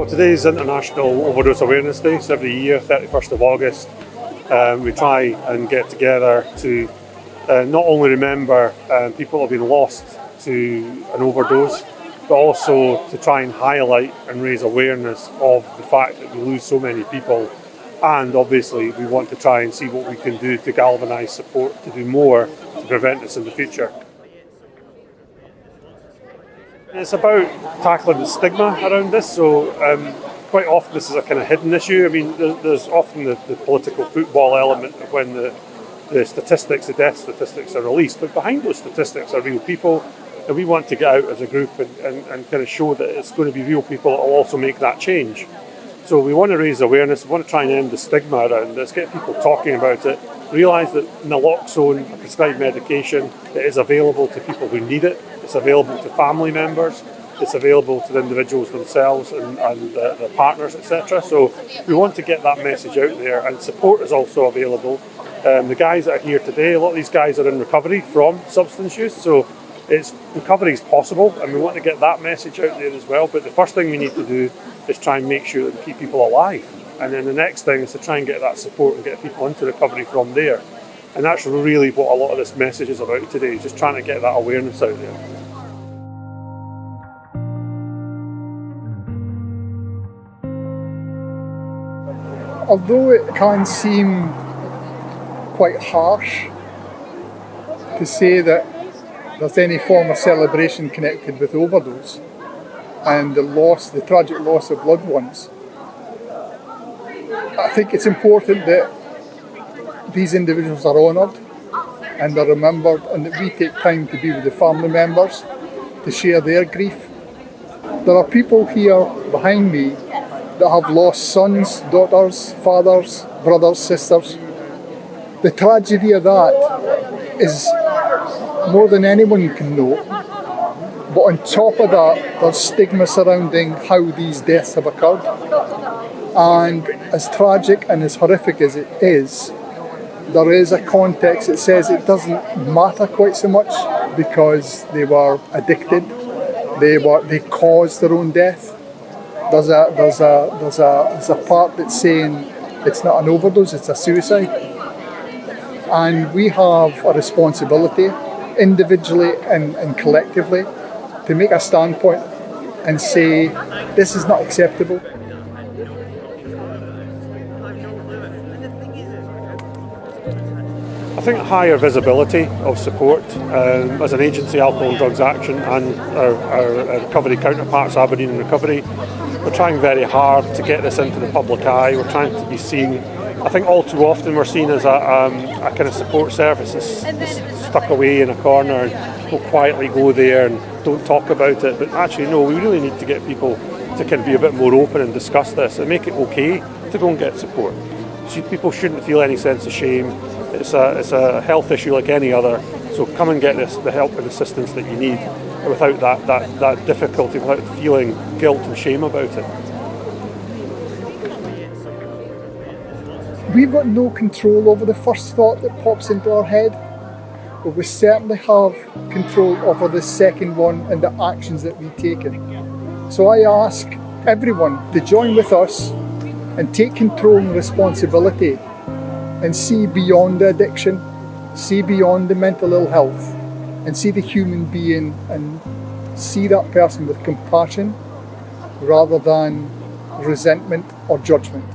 Well, today is International Overdose Awareness Day, so every year, 31st of August, we try and get together to not only remember people who have been lost to an overdose, but also to try and highlight and raise awareness of the fact that we lose so many people. And obviously we want to try and see what we can do to galvanise support to do more to prevent this in the future. It's about tackling the stigma around this, so quite often this is a kind of hidden issue. I mean, there's often the political football element of when the statistics, the death statistics are released, but behind those statistics are real people, and we want to get out as a group and kind of show that it's going to be real people that will also make that change. So we want to raise awareness, we want to try and end the stigma around this, get people talking about it, realise that naloxone, a prescribed medication, that is available to people who need it, it's available to family members, it's available to the individuals themselves and their partners, etc. So we want to get that message out there, and support is also available. The guys that are here today, a lot of these guys are in recovery from substance use, so recovery is possible, and we want to get that message out there as well. But the first thing we need to do is try and make sure that we keep people alive. And then the next thing is to try and get that support and get people into recovery from there. And that's really what a lot of this message is about today, just trying to get that awareness out there. Although it can seem quite harsh to say that there's any form of celebration connected with overdose and the tragic loss of loved ones, I think it's important that these individuals are honoured and they're remembered, and that we take time to be with the family members to share their grief. There are people here behind me that have lost sons, daughters, fathers, brothers, sisters. The tragedy of that is more than anyone can know. But on top of that, there's stigma surrounding how these deaths have occurred. And as tragic and as horrific as it is, there is a context that says it doesn't matter quite so much because they were addicted, they caused their own death. There's a part that's saying it's not an overdose, it's a suicide. And we have a responsibility, individually and collectively, to make a standpoint and say this is not acceptable. I think higher visibility of support as an agency, Alcohol and Drugs Action, and our recovery counterparts, Aberdeen and Recovery, we're trying very hard to get this into the public eye. We're trying to be seen. I think all too often we're seen as a kind of support service that's stuck away in a corner, and people quietly go there and don't talk about it. But actually, no, we really need to get people to kind of be a bit more open and discuss this and make it okay to go and get support. People shouldn't feel any sense of shame. It's a health issue like any other, so come and get the help and assistance that you need without that difficulty, without feeling guilt and shame about it. We've got no control over the first thought that pops into our head, but we certainly have control over the second one and the actions that we've taken. So I ask everyone to join with us and take control and responsibility and see beyond the addiction, see beyond the mental ill health, and see the human being and see that person with compassion rather than resentment or judgment.